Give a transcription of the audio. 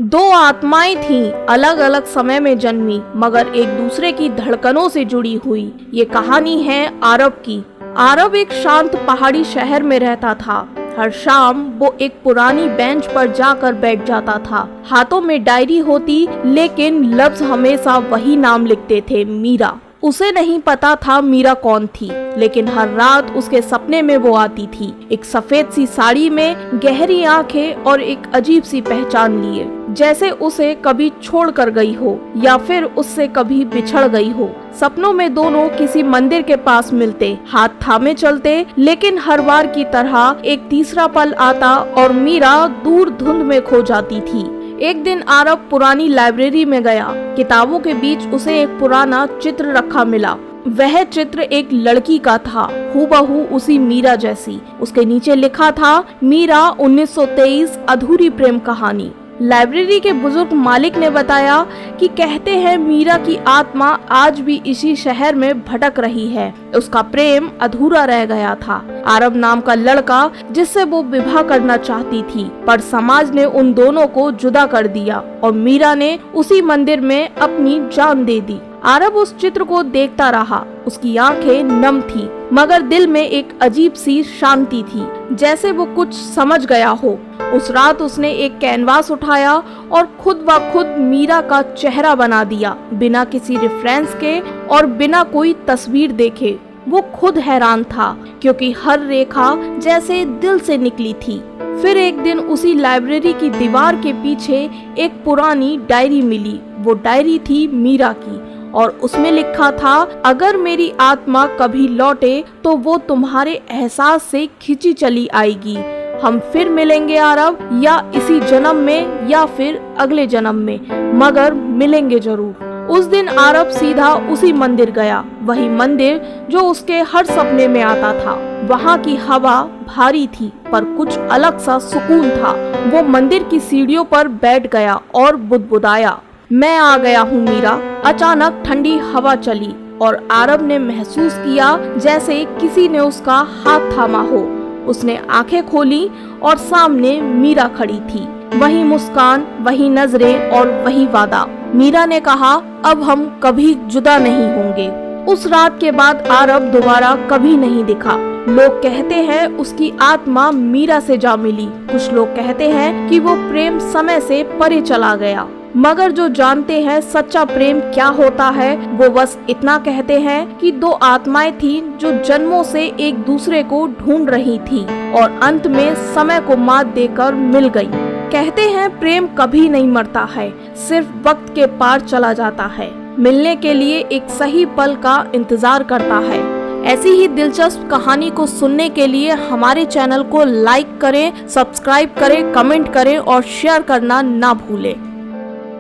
दो आत्माएं थीं, अलग अलग समय में जन्मी मगर एक दूसरे की धड़कनों से जुड़ी हुई। ये कहानी है आरब की। आरब एक शांत पहाड़ी शहर में रहता था। हर शाम वो एक पुरानी बेंच पर जाकर बैठ जाता था। हाथों में डायरी होती, लेकिन लफ्ज हमेशा वही नाम लिखते थे, मीरा। उसे नहीं पता था मीरा कौन थी, लेकिन हर रात उसके सपने में वो आती थी, एक सफेद सी साड़ी में, गहरी आंखें और एक अजीब सी पहचान लिए, जैसे उसे कभी छोड़ कर गई हो या फिर उससे कभी बिछड़ गई हो। सपनों में दोनों किसी मंदिर के पास मिलते, हाथ थामे चलते, लेकिन हर बार की तरह एक तीसरा पल आता और मीरा दूर धुंध में खो जाती थी। एक दिन आरब पुरानी लाइब्रेरी में गया। किताबों के बीच उसे एक पुराना चित्र रखा मिला। वह चित्र एक लड़की का था, हूबहू उसी मीरा जैसी। उसके नीचे लिखा था, मीरा 1923 अधूरी प्रेम कहानी। लाइब्रेरी के बुजुर्ग मालिक ने बताया कि कहते हैं मीरा की आत्मा आज भी इसी शहर में भटक रही है। उसका प्रेम अधूरा रह गया था। आरब नाम का लड़का जिससे वो विवाह करना चाहती थी, पर समाज ने उन दोनों को जुदा कर दिया और मीरा ने उसी मंदिर में अपनी जान दे दी। आरब उस चित्र को देखता रहा। उसकी आंखें नम थी, मगर दिल में एक अजीब सी शांति थी, जैसे वो कुछ समझ गया हो। उस रात उसने एक कैनवास उठाया और खुद ब खुद मीरा का चेहरा बना दिया, बिना किसी रेफरेंस के और बिना कोई तस्वीर देखे। वो खुद हैरान था, क्योंकि हर रेखा जैसे दिल से निकली थी। फिर एक दिन उसी लाइब्रेरी की दीवार के पीछे एक पुरानी डायरी मिली। वो डायरी थी मीरा की और उसमें लिखा था, अगर मेरी आत्मा कभी लौटे तो वो तुम्हारे एहसास से खींची चली आएगी। हम फिर मिलेंगे आरब, या इसी जन्म में या फिर अगले जन्म में, मगर मिलेंगे जरूर। उस दिन आरब सीधा उसी मंदिर गया, वही मंदिर जो उसके हर सपने में आता था। वहाँ की हवा भारी थी, पर कुछ अलग सा सुकून था। वो मंदिर की सीढ़ियों पर बैठ गया और बुदबुदाया, मैं आ गया हूँ मीरा। अचानक ठंडी हवा चली और आरब ने महसूस किया जैसे किसी ने उसका हाथ थामा हो। उसने आंखें खोली और सामने मीरा खड़ी थी। वही मुस्कान, वही नजरें और वही वादा। मीरा ने कहा, अब हम कभी जुदा नहीं होंगे। उस रात के बाद आरब दोबारा कभी नहीं दिखा। लोग कहते हैं उसकी आत्मा मीरा से जा मिली। कुछ लोग कहते हैं कि वो प्रेम समय से परे चला गया, मगर जो जानते हैं सच्चा प्रेम क्या होता है, वो बस इतना कहते हैं कि दो आत्माएं थीं जो जन्मों से एक दूसरे को ढूंढ रही थी और अंत में समय को मात देकर मिल गई। कहते हैं प्रेम कभी नहीं मरता है, सिर्फ वक्त के पार चला जाता है, मिलने के लिए एक सही पल का इंतजार करता है। ऐसी ही दिलचस्प कहानी को सुनने के लिए हमारे चैनल को लाइक करें, सब्सक्राइब करें, कमेंट करें और शेयर करना ना भूलें।